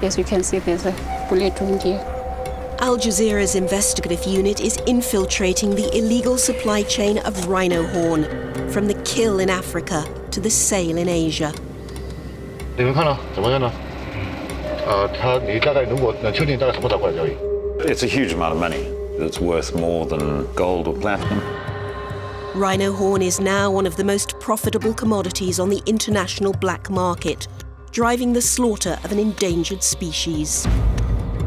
As you can see, there's a bullet wound here. Al Jazeera's investigative unit is infiltrating the illegal supply chain of rhino horn, from the kill in Africa to the sale in Asia. 你们看了怎么样呢？你大概如果能确定大概什么时候过来交易？ It's a huge amount of money. It's worth more than gold or platinum. Rhino horn is now one of the most profitable commodities on the international black market, driving the slaughter of an endangered species.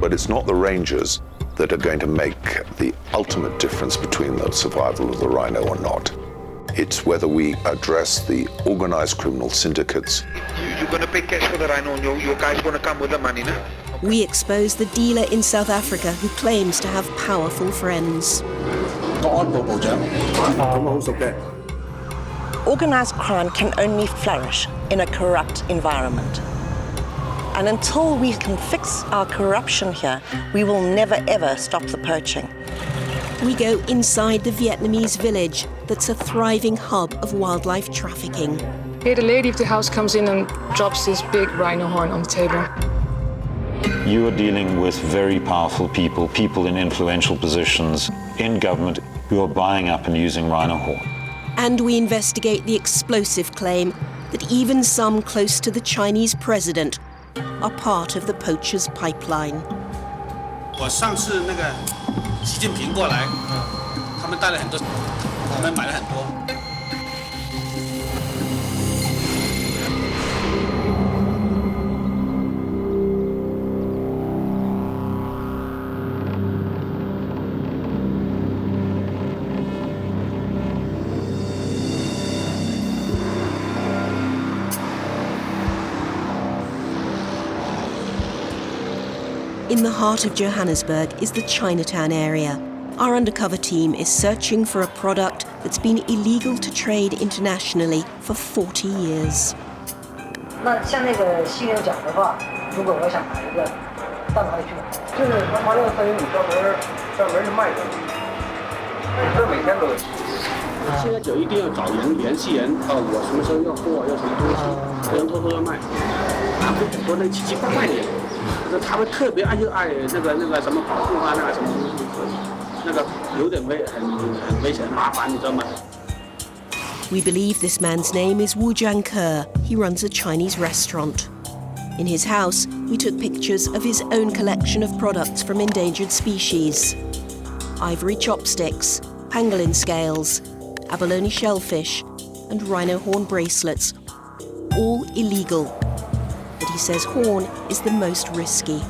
But it's not the rangers that are going to make the ultimate difference between the survival of the rhino or not. It's whether we address the organized criminal syndicates. You're going to pay cash for the rhino, and your guy's going to come with the money, no? We expose the dealer in South Africa who claims to have powerful friends. Organized crime can only flourish in a corrupt environment. And until we can fix our corruption here, we will never ever stop the poaching. We go inside the Vietnamese village that's a thriving hub of wildlife trafficking. Here the lady of the house comes in and drops this big rhino horn on the table. You are dealing with very powerful people, people in influential positions in government who are buying up and using rhino horn. And we investigate the explosive claim that even some close to the Chinese president are part of the poachers' pipeline. 我上次那个习近平过来，他们带了很多，他们买了很多。 In the heart of Johannesburg is the Chinatown area. Our undercover team is searching for a product that's been illegal to trade internationally for 40 years. 那像那个犀牛角的话，如果我想买一个，到哪里去买？就是华乐分专门是卖的，这每天都有。现在就一定要找人联系人，我什么时候要货，要什么东西，不能偷偷要卖，拿回很多那奇奇怪怪的人。 他们特别爱那个什么保护啊，那个什么东西，那个有点很危险，麻烦，你知道吗？ We believe this man's name is Wu Jianke. He runs a Chinese restaurant. In his house, we took pictures of his own collection of products from endangered species. Ivory chopsticks, pangolin scales, abalone shellfish, and rhino horn bracelets, all illegal. But he says horn is the most risky.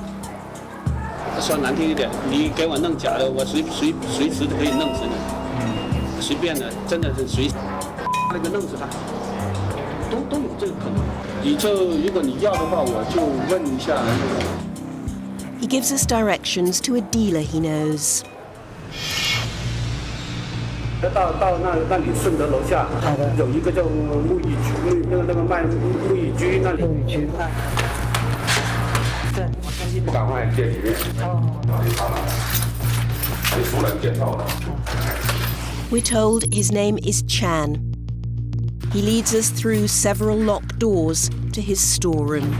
说难听一点，你给我弄假的，我随时都可以弄死你，随便的，真的是随那个弄死他，都有这个可能。你就如果你要的话，我就问一下那个。He gives us directions to a dealer he knows. 到那里顺德楼下，有一个叫木艺居，那个卖木艺居那里。木艺居。对。不赶快借几个钱。被熟人介绍的。 We're told his name is Chan. He leads us through several locked doors to his storeroom.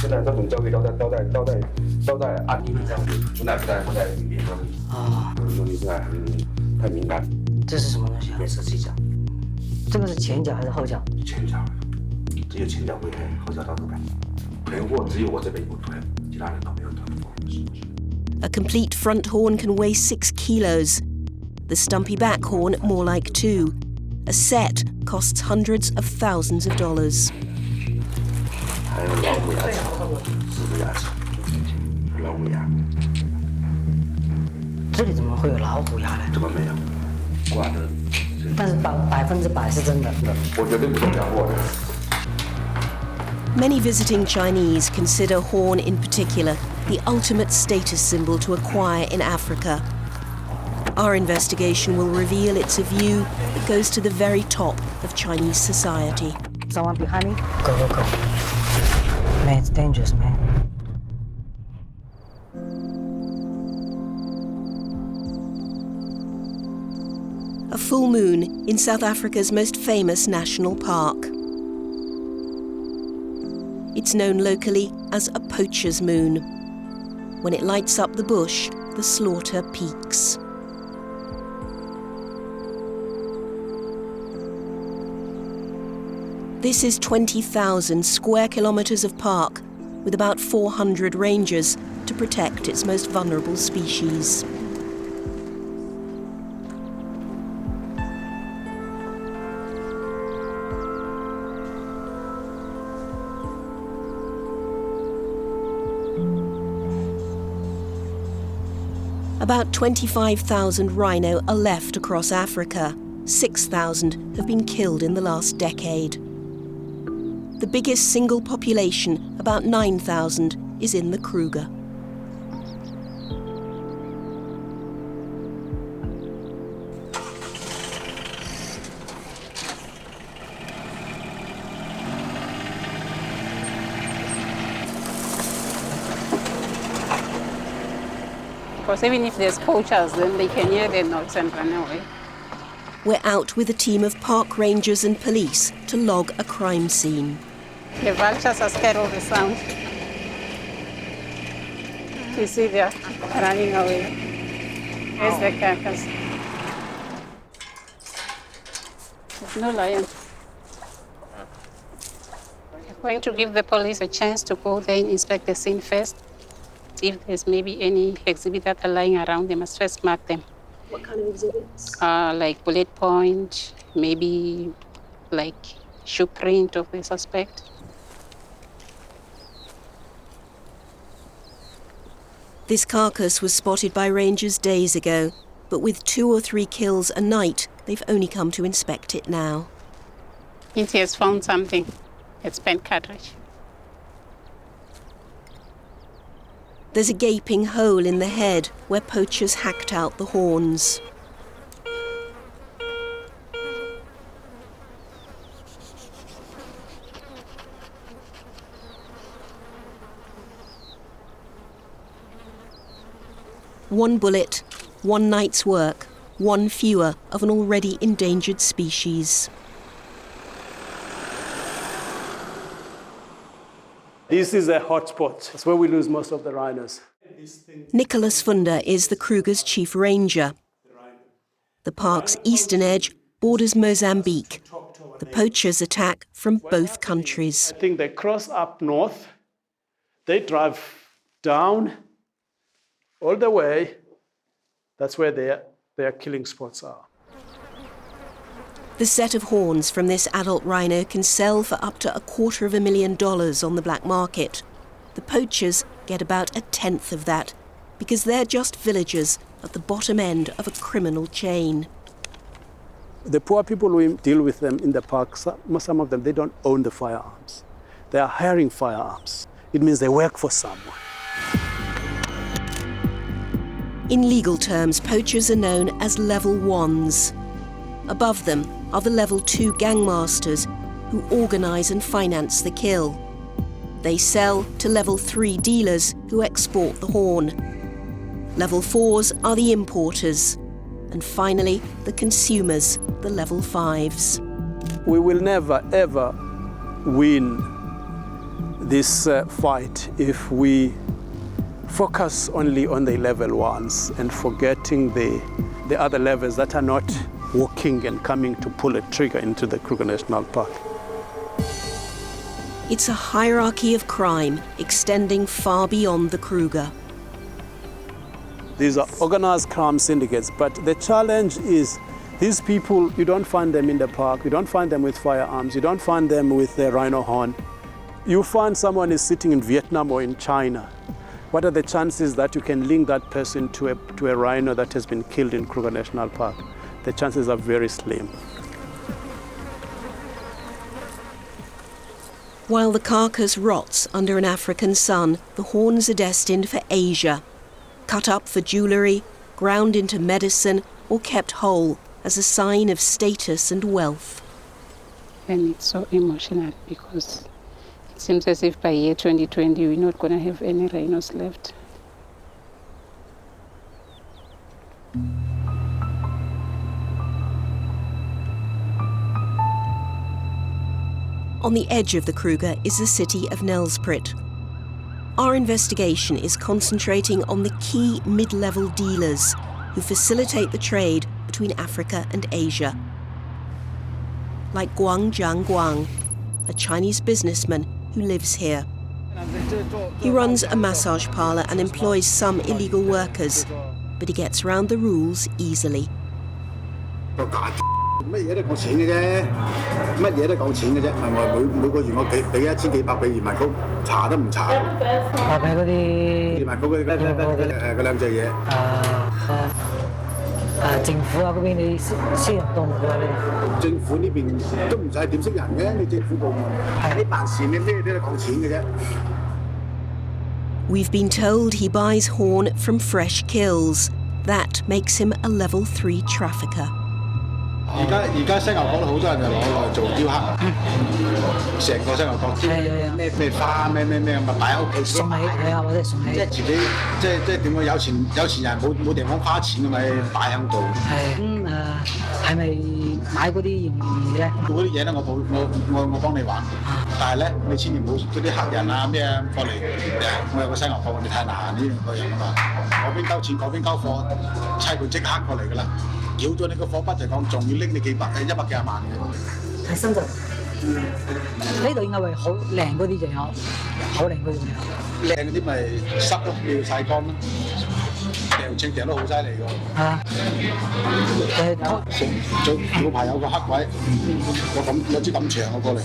现在这种交易都在暗地里这样子，不在里面交易。啊，这种东西现在太敏感。这是什么东西啊？也是技甲。这个是前甲还是后甲？前甲，只有前甲会退，后甲到头牌。囤货只有我这边有囤，其他人都没有囤货。 A complete front horn can weigh 6 kilos. The stumpy back horn more like 2. A set costs hundreds of thousands of dollars. 还有老虎牙齿，四个牙齿，老虎牙。这里怎么会有老虎牙呢？这个没有，挂的。但是100%是真的。我绝对不是假货的。 Many visiting Chinese consider horn in particular the ultimate status symbol to acquire in Africa. Our investigation will reveal it's a view that goes to the very top of Chinese society. Someone behind me? Go. Man, it's dangerous, man. A full moon in South Africa's most famous national park. It It's known locally as a poacher's moon. When it lights up the bush, the slaughter peaks. This is 20,000 square kilometres of park, with about 400 rangers to protect its most vulnerable species. About 25,000 rhino are left across Africa. 6,000 have been killed in the last decade. The biggest single population, about 9,000, is in the Kruger. Because even if there's poachers, then they can hear the knocks and run away. We're out with a team of park rangers and police to log a crime scene. The vultures are scared of the sound. You see, they're running away. There's the carcass. There's no lion. I'm going to give the police a chance to go there and inspect the scene first. If there's maybe any exhibits that are lying around, they must first mark them. What kind of exhibits? Like bullet point, maybe like shoe print of the suspect. This carcass was spotted by rangers days ago, but with 2 or 3 kills a night, they've only come to inspect it now. He has found something, a spent cartridge. There's a gaping hole in the head where poachers hacked out the horns. One bullet, one night's work, one fewer of an already endangered species. This is a hotspot. That's where we lose most of the rhinos. Nicholas Funder is the Kruger's chief ranger. The park's eastern edge borders Mozambique. The poachers attack from both countries. I think they cross up north, they drive down all the way. That's where their killing spots are. The set of horns from this adult rhino can sell for up to $250,000 on the black market. The poachers get about 1/10 of that because they're just villagers at the bottom end of a criminal chain. The poor people we deal with them in the park, some of them, they don't own the firearms. They are hiring firearms. It means they work for someone. In legal terms, poachers are known as level 1s. Above them are the level 2 gangmasters who organise and finance the kill. They sell to level 3 dealers who export the horn. Level 4s are the importers. And finally, the consumers, the level 5s. We will never, ever win this fight if we focus only on the level 1s and forgetting the other levels that are not walking and coming to pull a trigger into the Kruger National Park. It's a hierarchy of crime extending far beyond the Kruger. These are organized crime syndicates, but the challenge is these people, you don't find them in the park, you don't find them with firearms, you don't find them with the rhino horn. You find someone is sitting in Vietnam or in China. What are the chances that you can link that person to a rhino that has been killed in Kruger National Park? The chances are very slim. While the carcass rots under an African sun, the horns are destined for Asia. Cut up for jewellery, ground into medicine, or kept whole as a sign of status and wealth. And it's so emotional because it seems as if by year 2020 we're not going to have any rhinos left. On the edge of the Kruger is the city of Nelspruit. Our investigation is concentrating on the key mid-level dealers who facilitate the trade between Africa and Asia. Like Guang Jianguang, a Chinese businessman who lives here. He runs a massage parlour and employs some illegal workers, but he gets round the rules easily. We've been told he buys horn from fresh kills. That makes him a level 3 trafficker. 而家犀牛角好多人就攞嚟做雕刻，成個犀牛角咩花咩咁啊擺喺屋企送起係啊，或者送起，即係自己即係點講有錢人冇地方花錢咁咪擺喺度。係係咪買嗰啲容易咧？做嗰啲嘢咧，我幫你玩，但係咧你千祈唔好嗰啲客人啊咩過嚟我有個犀牛角，你太難呢樣個樣啊嘛，嗰邊交錢嗰邊交貨，差館即刻過嚟㗎啦。 繳咗你個貨筆就講，仲要拎你100幾廿萬嘅。喺深圳，呢度應該會好靚嗰啲就有，好靚嗰啲就有。靚嗰啲咪濕咯，你要曬乾咯，掉清掉得好犀利㗎。啊！做排有個黑位，有支咁長嘅過嚟。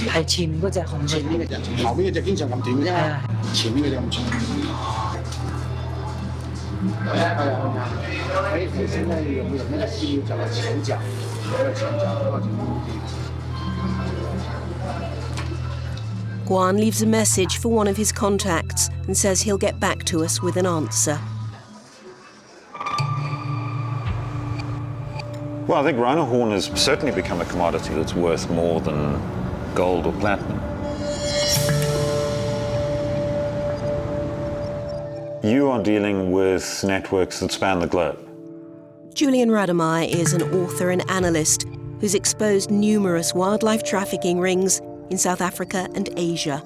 係前面嗰隻紅前面嘅隻，後面嗰隻經常咁短嘅啫，前面嗰隻咁長。 现在有没有那个西叫做前脚？多少钱Guan leaves a message for one of his contacts and says he'll get back to us with an answer. Well, I think rhino horn has certainly become a commodity that's worth more than gold or platinum. You are dealing with networks that span the globe. Julian Radomai is an author and analyst who's exposed numerous wildlife trafficking rings in South Africa and Asia.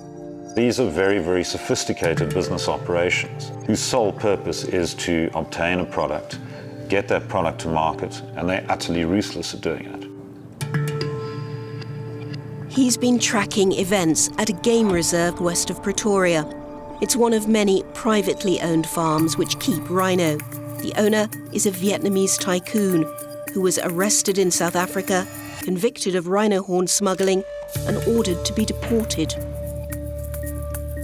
These are very, very sophisticated business operations whose sole purpose is to obtain a product, get that product to market, and they're utterly ruthless at doing it. He's been tracking events at a game reserve west of Pretoria. It's one of many privately owned farms which keep rhino. The owner is a Vietnamese tycoon who was arrested in South Africa, convicted of rhino horn smuggling, and ordered to be deported.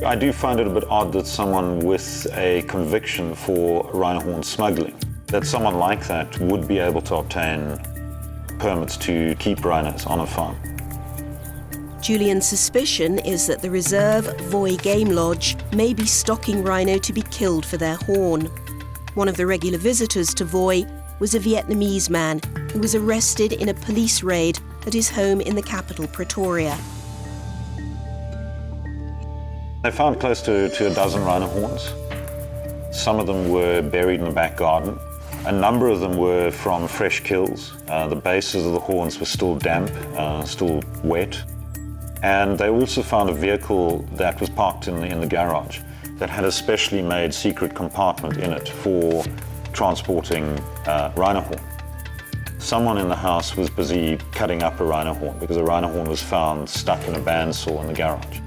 I do find it a bit odd that someone with a conviction for rhino horn smuggling, that someone like that would be able to obtain permits to keep rhinos on a farm. Julian's suspicion is that the reserve Voi Game Lodge may be stocking rhino to be killed for their horn. One of the regular visitors to Voi was a Vietnamese man who was arrested in a police raid at his home in the capital, Pretoria. They found close to a dozen rhino horns. Some of them were buried in the back garden. A number of them were from fresh kills. The bases of the horns were still damp, still wet. And they also found a vehicle that was parked in the garage that had a specially made secret compartment in it for transporting rhino horn. Someone in the house was busy cutting up a rhino horn because a rhino horn was found stuck in a bandsaw in the garage.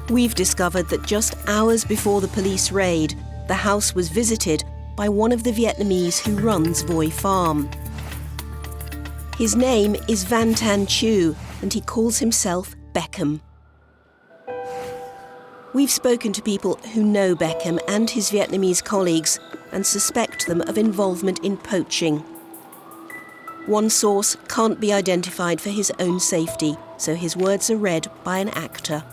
We've discovered that just hours before the police raid, the house was visited by one of the Vietnamese who runs Voi Farm. His name is Van Tan Chu, and he calls himself Beckham. We've spoken to people who know Beckham and his Vietnamese colleagues and suspect them of involvement in poaching. One source can't be identified for his own safety, so his words are read by an actor.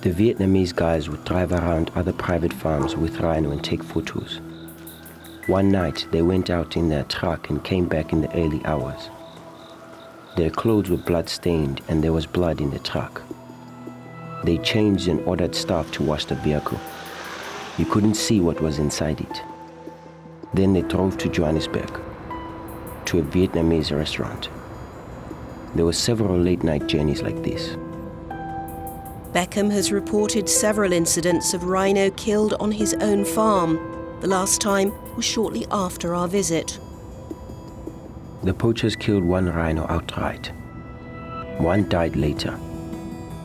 The Vietnamese guys would drive around other private farms with rhino and take photos. One night, they went out in their truck and came back in the early hours. Their clothes were blood-stained and there was blood in the truck. They changed and ordered staff to wash the vehicle. You couldn't see what was inside it. Then they drove to Johannesburg, to a Vietnamese restaurant. There were several late-night journeys like this. Beckham has reported several incidents of rhino killed on his own farm. The last time was shortly after our visit. The poachers killed one rhino outright. One died later.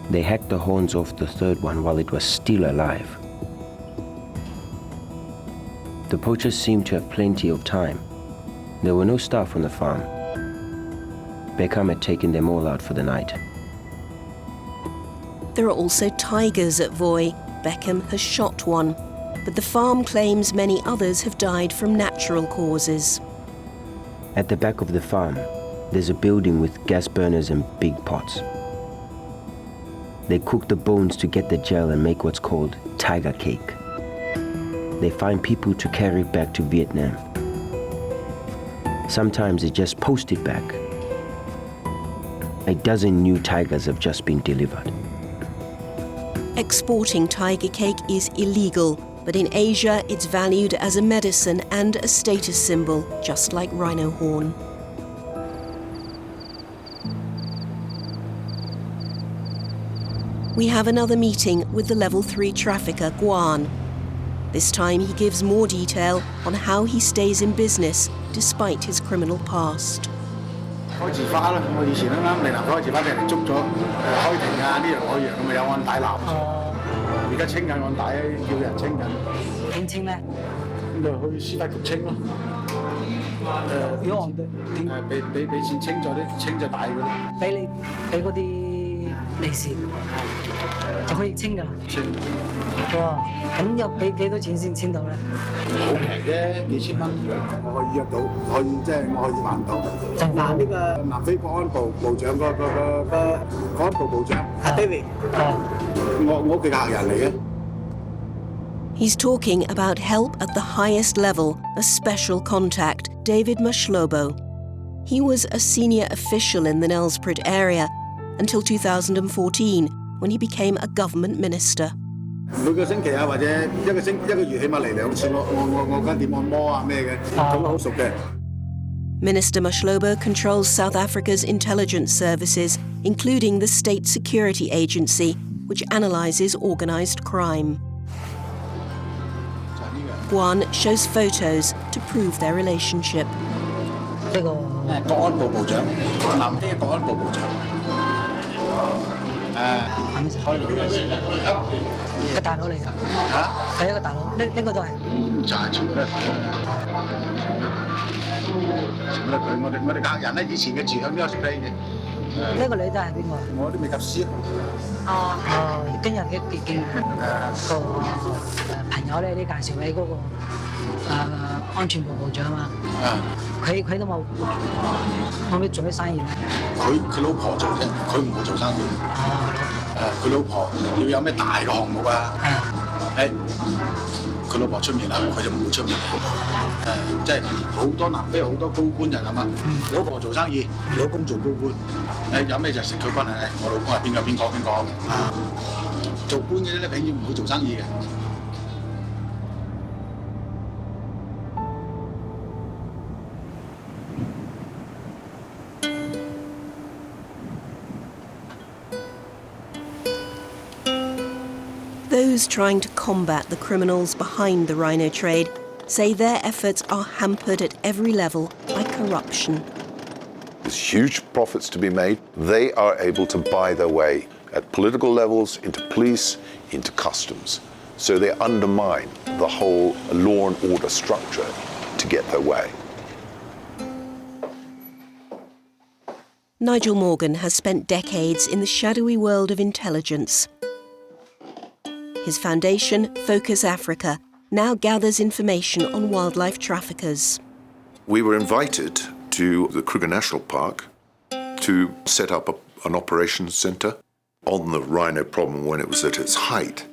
They hacked the horns off the third one while it was still alive. The poachers seemed to have plenty of time. There were no staff on the farm. Beckham had taken them all out for the night. There are also tigers at Voi. Beckham has shot one, but the farm claims many others have died from natural causes. At the back of the farm, there's a building with gas burners and big pots. They cook the bones to get the gel and make what's called tiger cake. They find people to carry it back to Vietnam. Sometimes they just post it back. 12 new tigers have just been delivered. Exporting tiger cake is illegal, but in Asia it's valued as a medicine and a status symbol, just like rhino horn. We have another meeting with the level 3 trafficker, Guan. This time he gives more detail on how he stays in business despite his criminal past. 開字花啦，我以前啱啱嚟南開字花俾人哋捉咗，開庭啊呢樣嗰樣咁啊有案帶鬧。而家清緊案帶，叫人清緊。點清咧？咁就去司法局清咯。如果俾錢清咗啲清咗帶嗰啲。俾嗰啲利是就可以清㗎啦。清。哇！咁又俾幾多錢先清到咧？好平啫，幾千蚊，我可以約到，可以即係我可以還到。就話呢個南非國安部部長個國安部部長David，我屋企嘅客人嚟嘅。He's talking about help at the highest level, a special contact, David Mashlobo. He was a senior official in the Nelspruit area until 2014, when he became a government minister. 每個星期啊，或者一個月起碼嚟2次，我間店按摩啊咩嘅，咁好熟嘅。Minister Mashlobo controls South Africa's intelligence services, including the State Security Agency, which analyses organised crime. Guan shows photos to prove their relationship. 呢個國安部部長，南非國安部部長。個大佬嚟㗎。嚇？係一個大佬，呢個都係。就係全部都係佢。全部都係佢，我哋客人咧，以前嘅住響呢個 play 嘅。呢個女仔係邊個？我啲美甲師。今日嘅個朋友咧，你介紹俾嗰個安全部部長啊嘛。佢都冇咩做咩生意咧？佢老婆做啫，佢唔會做生意。佢老婆要有咩大嘅項目啊？佢老婆出面啦，佢就唔會出面。即係好多南非好多高官就係咁啊，老婆做生意，老公做高官。有咩就食佢關係，我老公係邊個做官嘅咧，永遠唔會做生意嘅。Those trying to combat the criminals behind the rhino trade say their efforts are hampered at every level by corruption. There's huge profits to be made. They are able to buy their way at political levels, into police, into customs. So they undermine the whole law and order structure to get their way. Nigel Morgan has spent decades in the shadowy world of intelligence. His foundation, Focus Africa, now gathers information on wildlife traffickers. We were invited to the Kruger National Park to set up an operations centre on the rhino problem when it was at its height.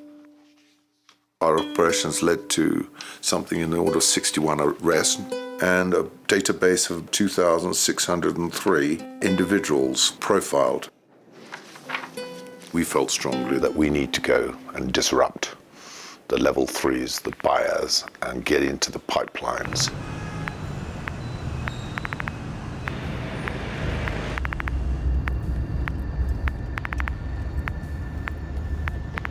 Our operations led to something in the order of 61 arrests and a database of 2,603 individuals profiled. We felt strongly that we need to go and disrupt the level 3s, the buyers, and get into the pipelines.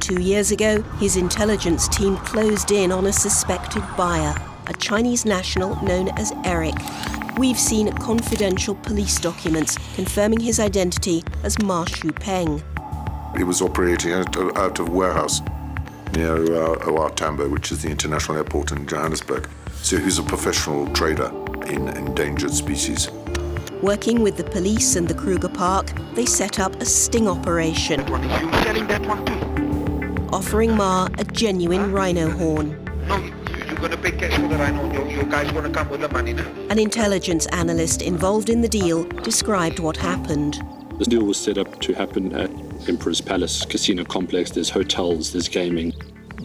2 years ago, his intelligence team closed in on a suspected buyer, a Chinese national known as Eric. We've seen confidential police documents confirming his identity as Ma Shupeng. He was operating out of a warehouse near OR Tambo, which is the international airport in Johannesburg. So he's a professional trader in endangered species. Working with the police and the Kruger Park, they set up a sting operation, offering Ma a genuine rhino horn. No, you're going to pay cash for the rhino. Your guy's going to come with the money now. An intelligence analyst involved in the deal described what happened. This deal was set up to happen at Emperor's Palace Casino Complex. There's hotels, there's gaming.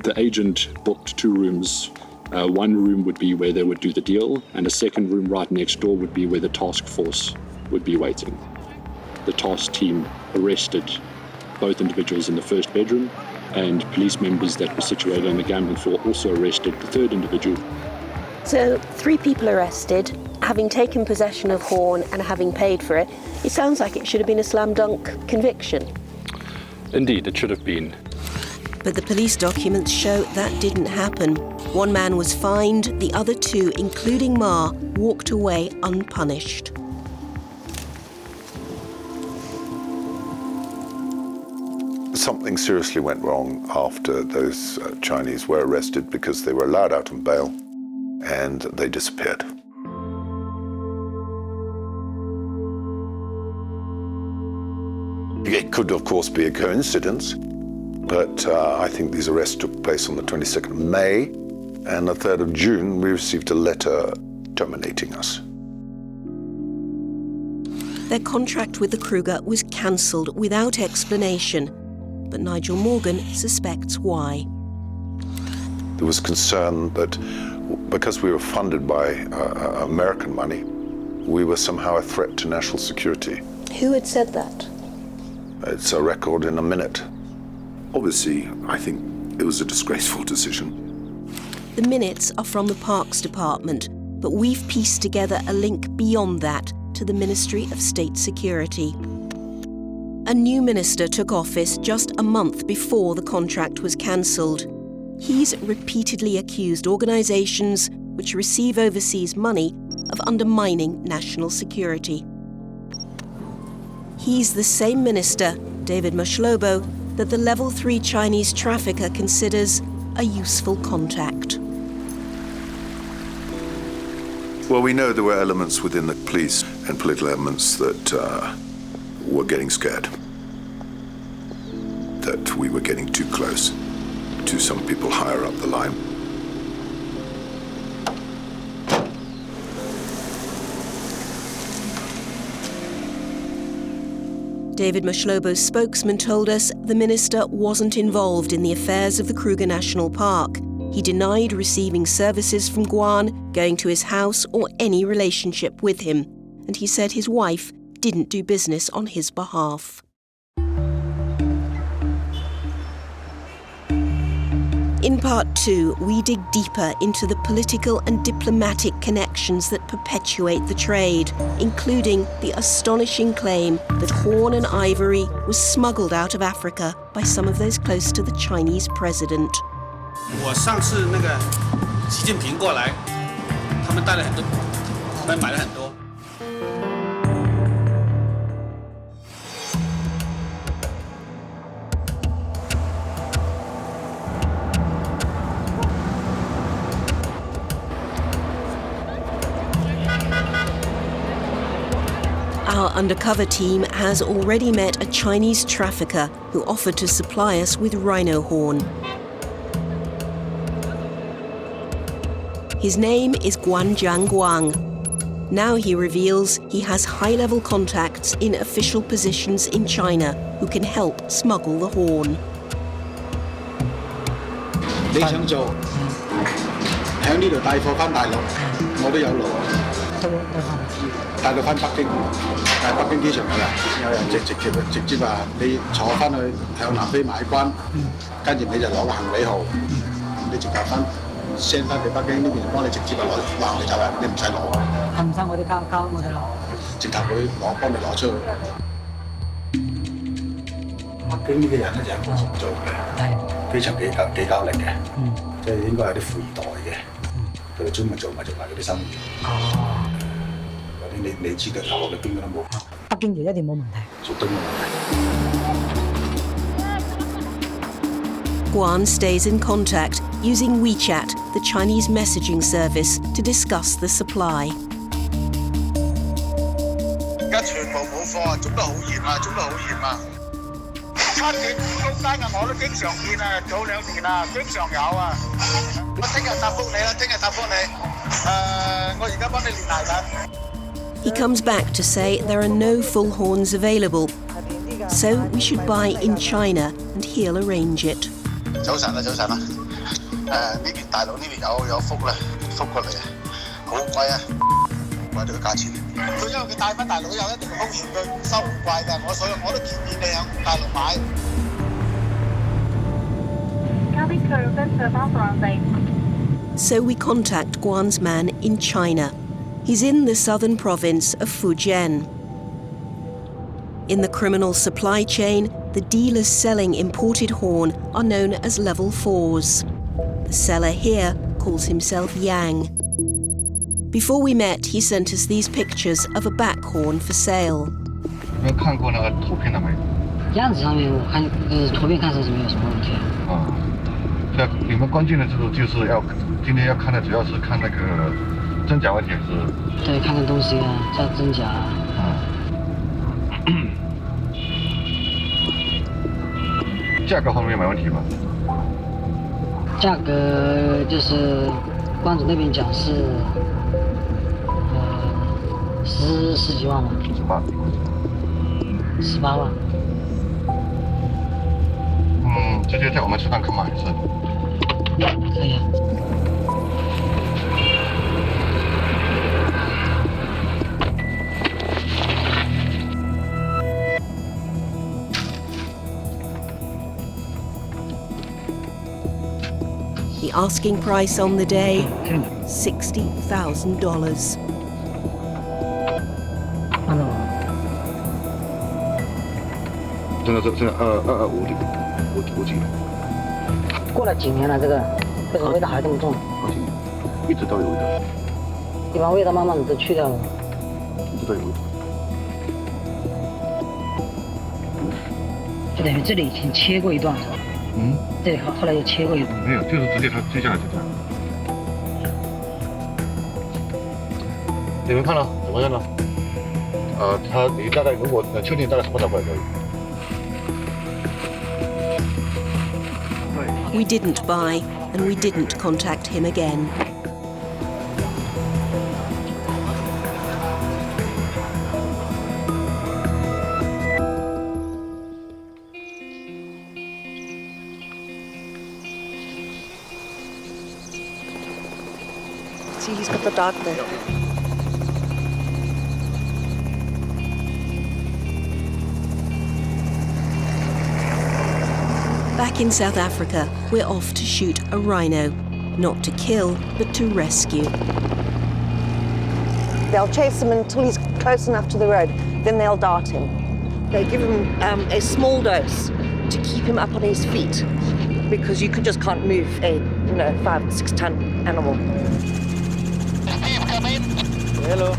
The agent booked 2 rooms. One room would be where they would do the deal, and a second room right next door would be where the task force would be waiting. The task team arrested both individuals in the first bedroom, and police members that were situated on the gambling floor also arrested the third individual. So 3 people arrested, having taken possession of horn and having paid for it. It sounds like it should have been a slam dunk conviction. Indeed, it should have been. But the police documents show that didn't happen. One man was fined, the other 2, including Ma, walked away unpunished. Something seriously went wrong after those Chinese were arrested because they were allowed out on bail and they disappeared. It could, of course, be a coincidence, but I think these arrests took place on the 22nd of May, and the 3rd of June we received a letter terminating us. Their contract with the Kruger was cancelled without explanation, but Nigel Morgan suspects why. There was concern that because we were funded by American money, we were somehow a threat to national security. Who had said that? It's a record in a minute. Obviously, I think it was a disgraceful decision. The minutes are from the Parks Department, but we've pieced together a link beyond that to the Ministry of State Security. A new minister took office just a month before the contract was cancelled. He's repeatedly accused organisations which receive overseas money of undermining national security. He's the same minister, David Mashlobo, that the Level 3 Chinese trafficker considers a useful contact. Well, we know there were elements within the police and political elements that were getting scared, that we were getting too close to some people higher up the line. David Mashlobo's spokesman told us the minister wasn't involved in the affairs of the Kruger National Park. He denied receiving services from Guan, going to his house, or any relationship with him. And he said his wife didn't do business on his behalf. In part 2, we dig deeper into the political and diplomatic connections that perpetuate the trade, including the astonishing claim that horn and ivory was smuggled out of Africa by some of those close to the Chinese president. 我上次那个习近平过来，他们带了很多，他们买了很多。 Our undercover team has already met a Chinese trafficker who offered to supply us with rhino horn. His name is Guanjiang Guang. Now he reveals he has high-level contacts in official positions in China who can help smuggle the horn. 你想做喺呢度帶貨翻大陸，我都有路。帶到翻北京，但係北京機場有人直接話你坐翻去向南非買關，跟住你就攞個行李號，你直頭翻 send 翻俾北京呢邊幫你直接話你走啦，你唔使攞。係唔使我哋交我哋攞？直頭佢幫你攞出去。北京呢嘅人咧就係一個合做嘅，非常幾交力嘅，即係應該係啲富二代嘅，佢哋專門做埋嗰啲生意。嗰啲你知嘅大陸裏邊嘅都冇。北京就一定冇問題。絕對冇問題。Guan stays in contact using WeChat, the Chinese messaging service, to discuss the supply. 而家全部冇貨，捉得好嚴啊！捉得好嚴啊！7點5公斤啊，我都經常見啊，早2年啊，經常有啊。我聽日答覆你啦，聽日答覆你。我而家幫你聯繫緊。He comes back to say there are no full horns available, so we should buy in China and he'll arrange it. 早晨啊，早晨啊。呢邊大陸呢邊有福啦，福過嚟啊，好貴啊，貴到個價錢。佢因為佢帶翻大陸有一定風險，佢收好貴㗎，所以我都建議你喺大陸買。So we contact Guan's man in China. He's in the southern province of Fujian. In the criminal supply chain, the dealers selling imported horn are known as level 4s. The seller here calls himself Yang. Before we met, he sent us these pictures of a back horn for sale. 有没有看过那个图片了没？样子上面我看图片看上是没有什么问题。对啊，你们关键的就是今天要看的主要是看那个真假问题是？对，看看东西啊，叫真假啊。价格方面没问题吧？价格就是关主那边讲是十几万吧。18万。直接带我们吃饭看吗？还是？可以啊。The asking price on the day, $60,000. 真的2225我记得。过了几年了，这个为什么味道还这么重？一直都有味道。一般味道慢慢的都去掉了。一直都有味道。就等于这里以前切过一段。这里后来又切过一段。没有，就是直接它接下来就这样。你们看了怎么样呢？你大概如果确定大概什么时候过来可以？ We didn't buy, and we didn't contact him again. See, he's got the dart there. Back in South Africa, we're off to shoot a rhino. Not to kill, but to rescue. They'll chase him until he's close enough to the road, then they'll dart him. They give him a small dose to keep him up on his feet, because you just can't move a 5 to 6 ton animal. Hello.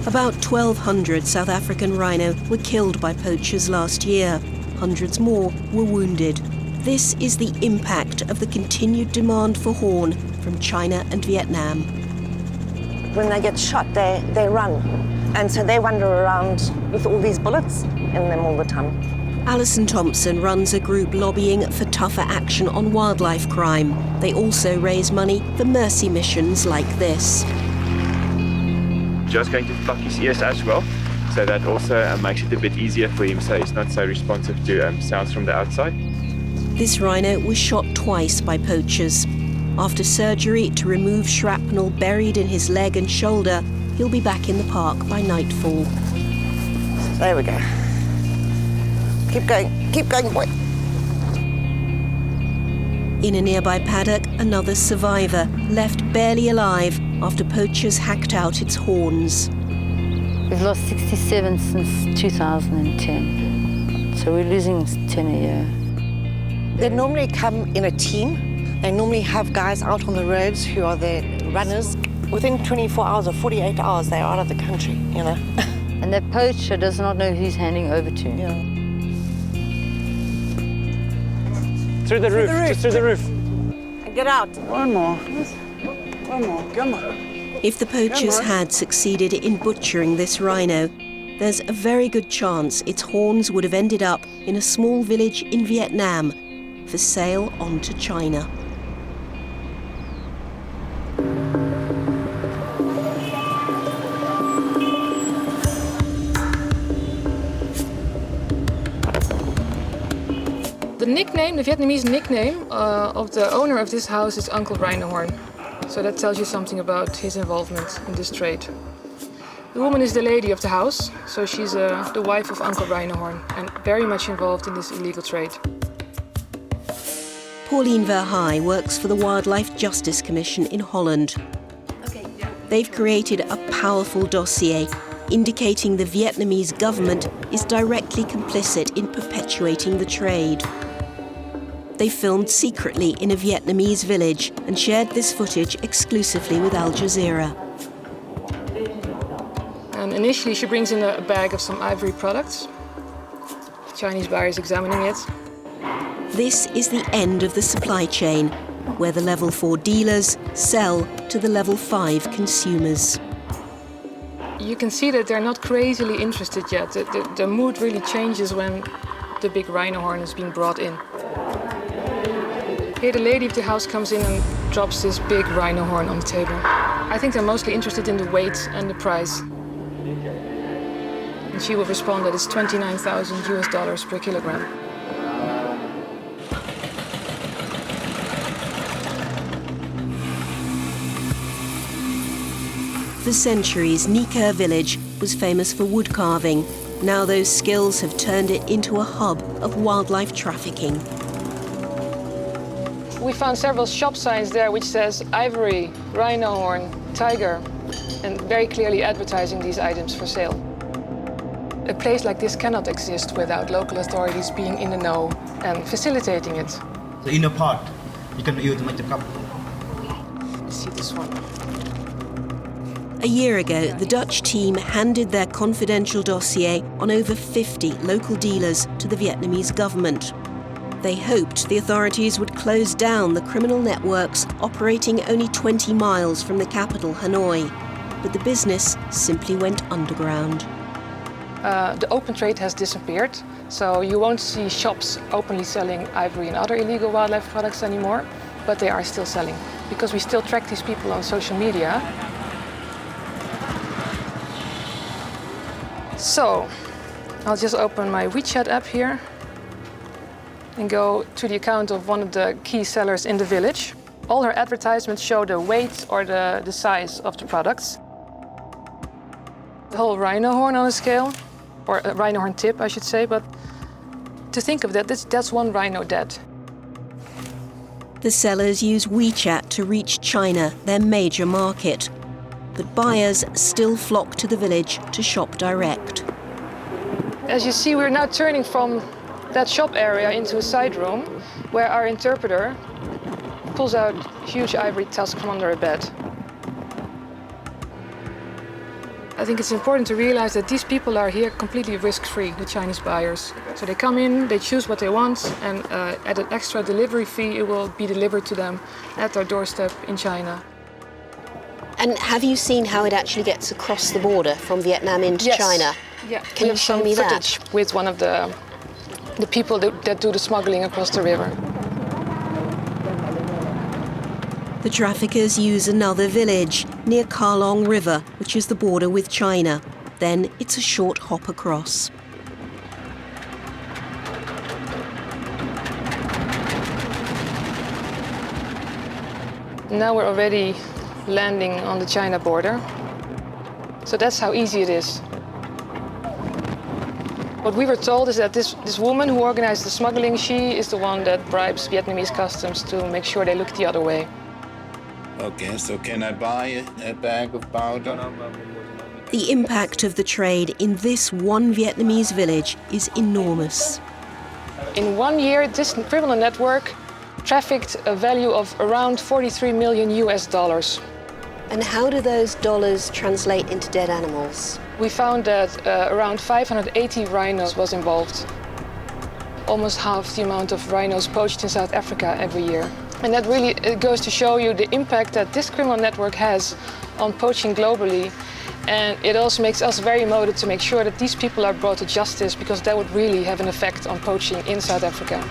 About 1,200 South African rhino were killed by poachers last year. Hundreds more were wounded. This is the impact of the continued demand for horn from China and Vietnam. When they get shot, they run. And so they wander around with all these bullets in them all the time. Alison Thompson runs a group lobbying for tougher action on wildlife crime. They also raise money for mercy missions like this. Just going to pluck his ears as well, so that also makes it a bit easier for him, so he's not so responsive to sounds from the outside. This rhino was shot twice by poachers. After surgery to remove shrapnel buried in his leg and shoulder, he'll be back in the park by nightfall. There we go. Keep going, boy. In a nearby paddock, another survivor, left barely alive after poachers hacked out its horns. We've lost 67 since 2010. So we're losing 10 a year. They normally come in a team. They normally have guys out on the roads who are their runners. Within 24 hours or 48 hours, they're out of the country, you know. And that poacher does not know who he's handing over to. Yeah. Through the roof, just through the roof. Get out. One more. One more, come on. If the poachers had succeeded in butchering this rhino, there's a very good chance its horns would have ended up in a small village in Vietnam for sale on to China. The nickname, the Vietnamese nickname of the owner of this house is Uncle Rhino. So that tells you something about his involvement in this trade. The woman is the lady of the house, so she's the wife of Uncle Rhino and very much involved in this illegal trade. Pauline Verheij works for the Wildlife Justice Commission in Holland. They've created a powerful dossier indicating the Vietnamese government is directly complicit in perpetuating the trade. They filmed secretly in a Vietnamese village and shared this footage exclusively with Al Jazeera. And initially she brings in a bag of some ivory products. The Chinese buyer is examining it. This is the end of the supply chain, where the level 4 dealers sell to the level 5 consumers. You can see that they're not crazily interested yet. The mood really changes when the big rhino horn is being brought in. Here the lady of the house comes in and drops this big rhino horn on the table. I think they're mostly interested in the weight and the price. And she will respond that it's $29,000 per kilogram. For centuries, Ny Cur village was famous for wood carving. Now those skills have turned it into a hub of wildlife trafficking. We found several shop signs there which says ivory, rhino horn, tiger, and very clearly advertising these items for sale. A place like this cannot exist without local authorities being in the know and facilitating it. The inner part, you can use the cup. See this one. A year ago, the Dutch team handed their confidential dossier on over 50 local dealers to the Vietnamese government. They hoped the authorities would close down the criminal networks operating only 20 miles from the capital, Hanoi. But the business simply went underground. The open trade has disappeared, so you won't see shops openly selling ivory and other illegal wildlife products anymore, but they are still selling, because we still track these people on social media. So, I'll just open my WeChat app here and go to the account of one of the key sellers in the village. All her advertisements show the weight or the size of the products. The whole rhino horn on a scale, or a rhino horn tip, I should say, but to think of that, that's one rhino dead. The sellers use WeChat to reach China, their major market. But buyers still flock to the village to shop direct. As you see, we're now turning from that shop area into a side room where our interpreter pulls out a huge ivory tusk from under a bed. I think it's important to realize that these people are here completely risk-free, the Chinese buyers. So they come in, they choose what they want, and at an extra delivery fee, it will be delivered to them at their doorstep in China. And have you seen how it actually gets across the border from Vietnam into China? Yeah. Can you show me that? Footage with one of the people that do the smuggling across the river. The traffickers use another village near Kalong River, which is the border with China. Then it's a short hop across. Now we're already landing on the China border. So that's how easy it is. What we were told is that this woman who organized the smuggling, she is the one that bribes Vietnamese customs to make sure they look the other way. Okay, so can I buy a bag of powder? The impact of the trade in this one Vietnamese village is enormous. In 1 year, this criminal network trafficked a value of around 43 million US dollars. And how do those dollars translate into dead animals? We found that around 580 rhinos was involved. Almost half the amount of rhinos poached in South Africa every year. And that really goes to show you the impact that this criminal network has on poaching globally. And it also makes us very motivated to make sure that these people are brought to justice, because that would really have an effect on poaching in South Africa.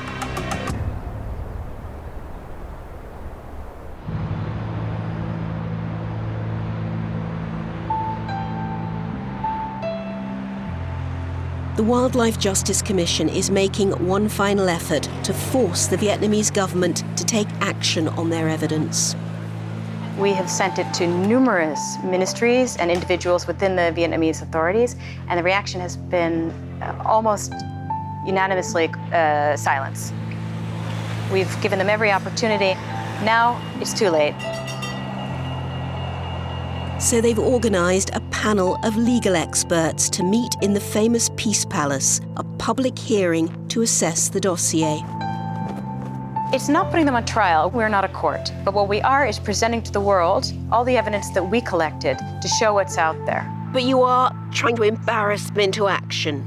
The Wildlife Justice Commission is making one final effort to force the Vietnamese government to take action on their evidence. We have sent it to numerous ministries and individuals within the Vietnamese authorities, and the reaction has been almost unanimously silence. We've given them every opportunity. Now it's too late. So they've organised a panel of legal experts to meet in the famous Peace Palace, a public hearing to assess the dossier. It's not putting them on trial. We're not a court. But what we are is presenting to the world all the evidence that we collected to show what's out there. But you are trying to embarrass them into action.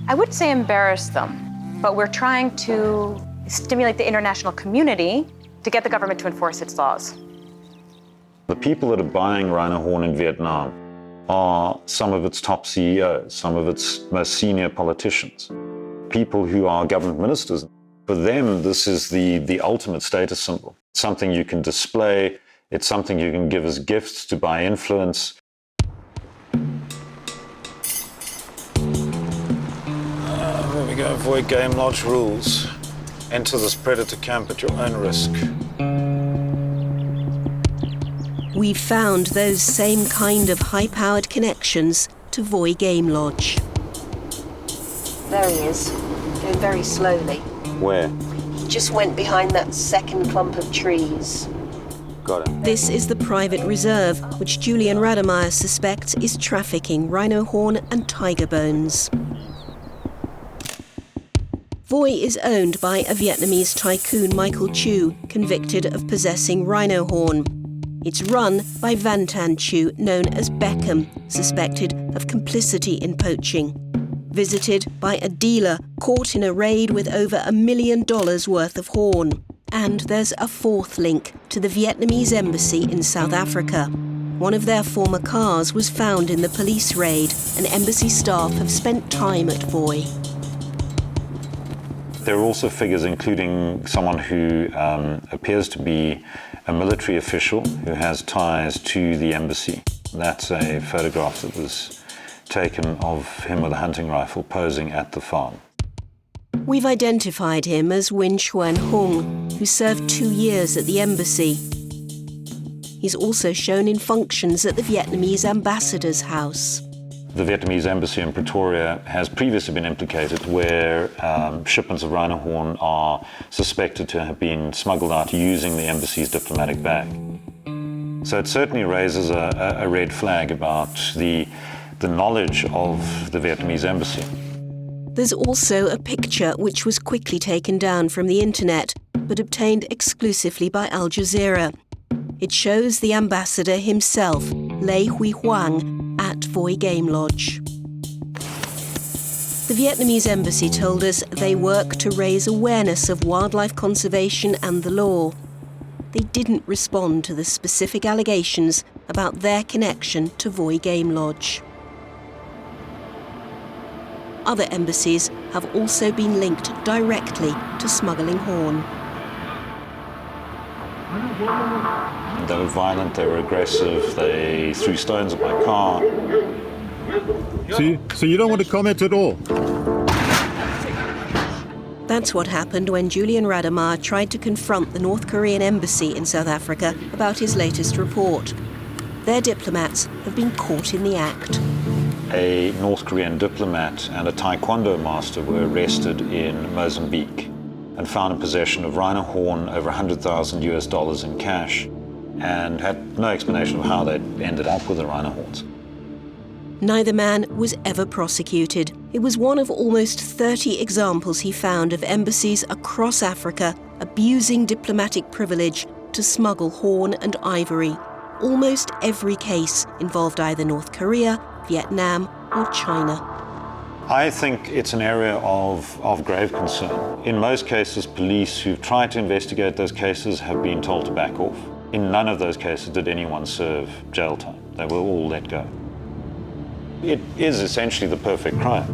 I wouldn't say embarrass them, but we're trying to stimulate the international community to get the government to enforce its laws. The people that are buying rhino horn in Vietnam are some of its top CEOs, some of its most senior politicians, people who are government ministers. For them, this is the ultimate status symbol. It's something you can display. It's something you can give as gifts to buy influence. Here we go, avoid game lodge rules. Enter this predator camp at your own risk. We've found those same kind of high-powered connections to Voi Game Lodge. There he is, going very slowly. Where? He just went behind that second clump of trees. Got it. This is the private reserve, which Julian Rademeyer suspects is trafficking rhino horn and tiger bones. Voi is owned by a Vietnamese tycoon, Michael Chu, convicted of possessing rhino horn. It's run by Van Tan Chu, known as Beckham, suspected of complicity in poaching. Visited by a dealer caught in a raid with over $1 million worth of horn. And there's a fourth link to the Vietnamese embassy in South Africa. One of their former cars was found in the police raid, and embassy staff have spent time at Voi. There are also figures including someone who appears to be a military official who has ties to the embassy. That's a photograph that was taken of him with a hunting rifle posing at the farm. We've identified him as Win Xuan Hung, who served 2 years at the embassy. He's also shown in functions at the Vietnamese ambassador's house. The Vietnamese embassy in Pretoria has previously been implicated where shipments of rhino horn are suspected to have been smuggled out using the embassy's diplomatic bag. So it certainly raises a red flag about the knowledge of the Vietnamese embassy. There's also a picture which was quickly taken down from the internet, but obtained exclusively by Al Jazeera. It shows the ambassador himself, Lê Huy Hoang, at Voi Game Lodge. The Vietnamese embassy told us they work to raise awareness of wildlife conservation and the law. They didn't respond to the specific allegations about their connection to Voi Game Lodge. Other embassies have also been linked directly to smuggling horn. They were violent, they were aggressive, they threw stones at my car. So you don't want to comment at all? That's what happened when Julian Rademeyer tried to confront the North Korean embassy in South Africa about his latest report. Their diplomats have been caught in the act. A North Korean diplomat and a taekwondo master were arrested in Mozambique and found in possession of rhino horn, over $100,000 in cash, and had no explanation of how they'd ended up with the rhino horns. Neither man was ever prosecuted. It was one of almost 30 examples he found of embassies across Africa abusing diplomatic privilege to smuggle horn and ivory. Almost every case involved either North Korea, Vietnam, or China. I think it's an area of grave concern. In most cases, police who've tried to investigate those cases have been told to back off. In none of those cases did anyone serve jail time. They were all let go. It is essentially the perfect crime.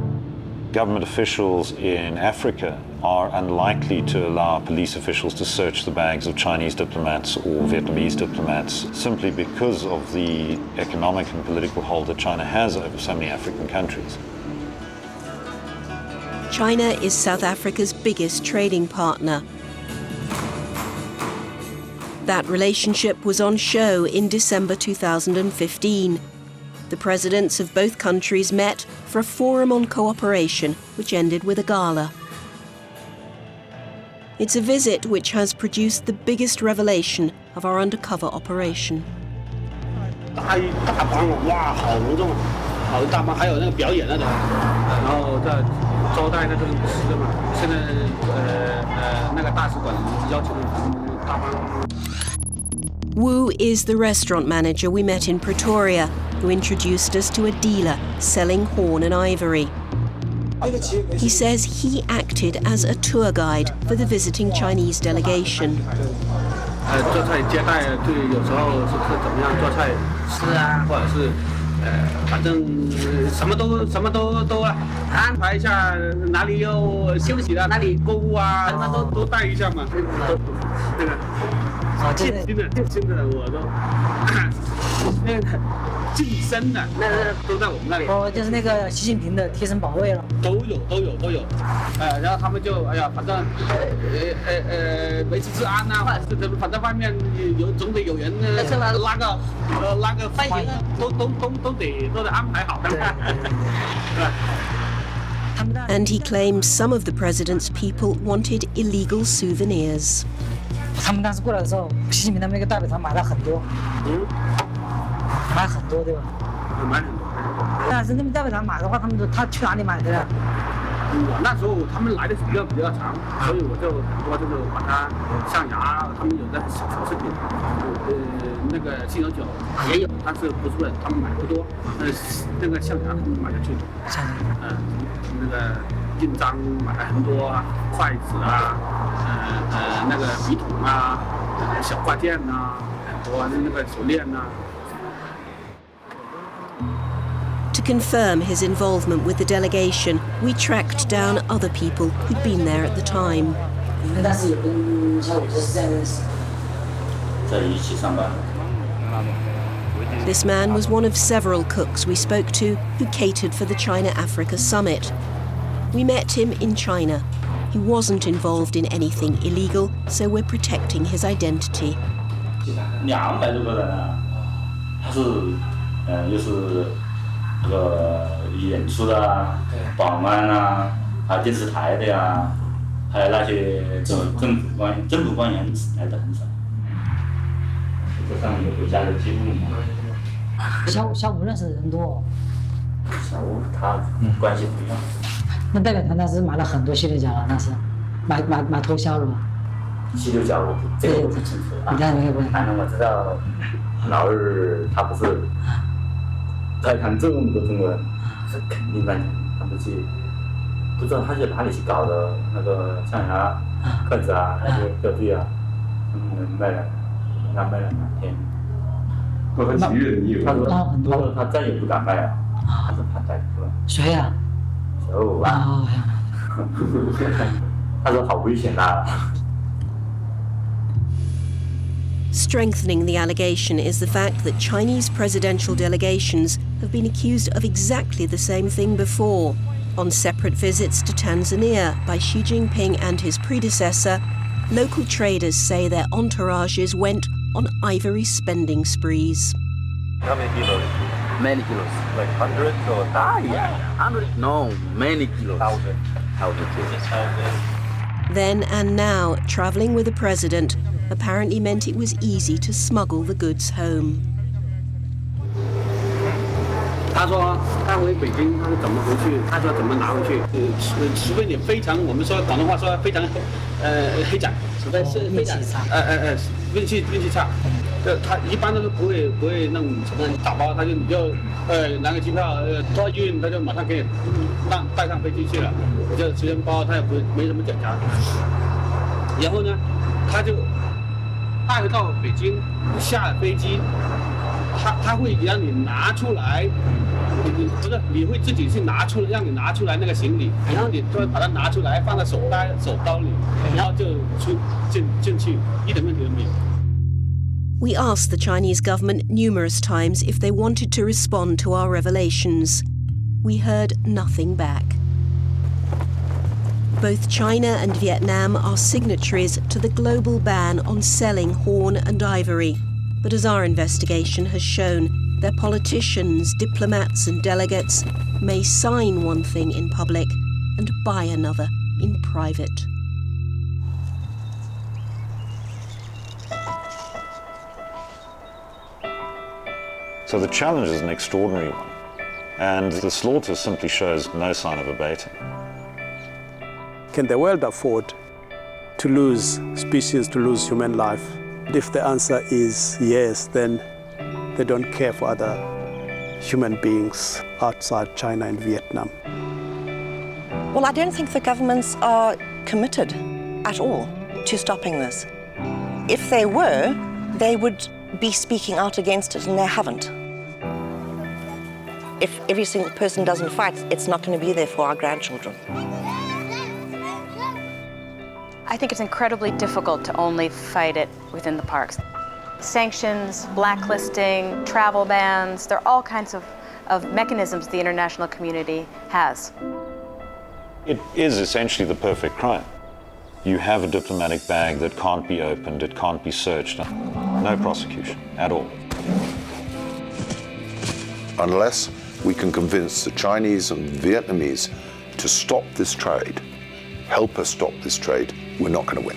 Government officials in Africa are unlikely to allow police officials to search the bags of Chinese diplomats or Vietnamese diplomats simply because of the economic and political hold that China has over so many African countries. China is South Africa's biggest trading partner. That relationship was on show in December 2015. The presidents of both countries met for a forum on cooperation, which ended with a gala. It's a visit which has produced the biggest revelation of our undercover operation. 大帮哇，好隆重，好大帮，还有那个表演那种，然后再招待那个吃的嘛。现在那个大使馆邀请大帮。 Wu is the restaurant manager we met in Pretoria, who introduced us to a dealer selling horn and ivory. He says he acted as a tour guide for the visiting Chinese delegation. 做菜接待，对，有时候是怎么样做菜吃啊，或者是反正什么都安排一下，哪里有休息的，哪里购物啊，那都带一下嘛。这个。 新的我都那个晋升的，那都在我们那里。哦，就是那个习近平的贴身保卫了。都有，然后他们就哎呀，反正维持治安呐，或者是反正外面总得有人拉个欢迎，都得安排好。And he claims some of the president's people wanted illegal souvenirs. 他们当时过来的时候，习近平他们那个代表团买了很多，买很多对吧？买很多。但是那边代表团买的话，他去哪里买的呢？我那时候他们来的时间比较长，所以我就很多就是把它象牙，他们有的小饰品，那个西洋酒也有，但是不是他们买不多，那个象牙他们买的最多。那个印章买了很多啊，筷子啊。 那个笔筒啊，小挂件呐，很多那个手链呐。To confirm his involvement with the delegation, we tracked down other people who'd been there at the time. 但是有跟小伙子是在认识，在一起上班。 This man was one of several cooks we spoke to who catered for the China-Africa summit. We met him in China. He wasn't involved in anything illegal, so we're protecting his identity. 200多个人啊，他是又是那个演出的啊，保安啊，还有电视台的呀，还有那些政府官员来的很少。这上面有国家的记录嘛。小五认识的人多。小五他关系不一样。 那代表团当时买了很多犀牛角了，那是买脱销了吧？犀牛角我这个我不清楚啊。反正我知道，老二他不是来看这么多中国人，是肯定赚钱，他不去，不知道他去哪里去搞的那个象牙筷子啊，那些吊坠啊，卖了2天。都很几月的你有？他说他再也不敢卖了，他是怕逮捕了。谁呀？ 啊！他说好危险啊。 Strengthening the allegation is the fact that Chinese presidential delegations have been accused of exactly the same thing before. On separate visits to Tanzania by Xi Jinping and his predecessor, local traders say their entourages went on ivory spending sprees. How many kilos? Many kilos. Like hundreds or thousands? 100? No, many kilos. Thousand kilos. Then and now, travelling with the president apparently meant it was easy to smuggle the goods home. 他说他回北京，他是怎么回去？他说怎么拿回去？除非你非常，我们说广东话说非常黑仔，除非是非常运气差。他一般都是不会弄什么打包，你就拿个机票托运，他就马上给你带上飞机去了，就随身包他也没什么检查。然后呢，他就带回到北京，下了飞机。他会让你拿出来，你会自己去拿出来，让你拿出来那个行李，然后你就把它拿出来放在手包里，然后就进去，一点问题都没有。We asked the Chinese government numerous times if they wanted to respond to our revelations. We heard nothing back. Both China and Vietnam are signatories to the global ban on selling horn and ivory. But as our investigation has shown, their politicians, diplomats and delegates may sign one thing in public and buy another in private. So the challenge is an extraordinary one, and the slaughter simply shows no sign of abating. Can the world afford to lose species, to lose human life? If the answer is yes, then they don't care for other human beings outside China and Vietnam. Well, I don't think the governments are committed at all to stopping this. If they were, they would be speaking out against it, and they haven't. If every single person doesn't fight, it's not going to be there for our grandchildren. I think it's incredibly difficult to only fight it within the parks. Sanctions, blacklisting, travel bans, there are all kinds of mechanisms the international community has. It is essentially the perfect crime. You have a diplomatic bag that can't be opened, it can't be searched, no prosecution at all. Unless we can convince the Chinese and Vietnamese to stop this trade, help us stop this trade, we're not going to win.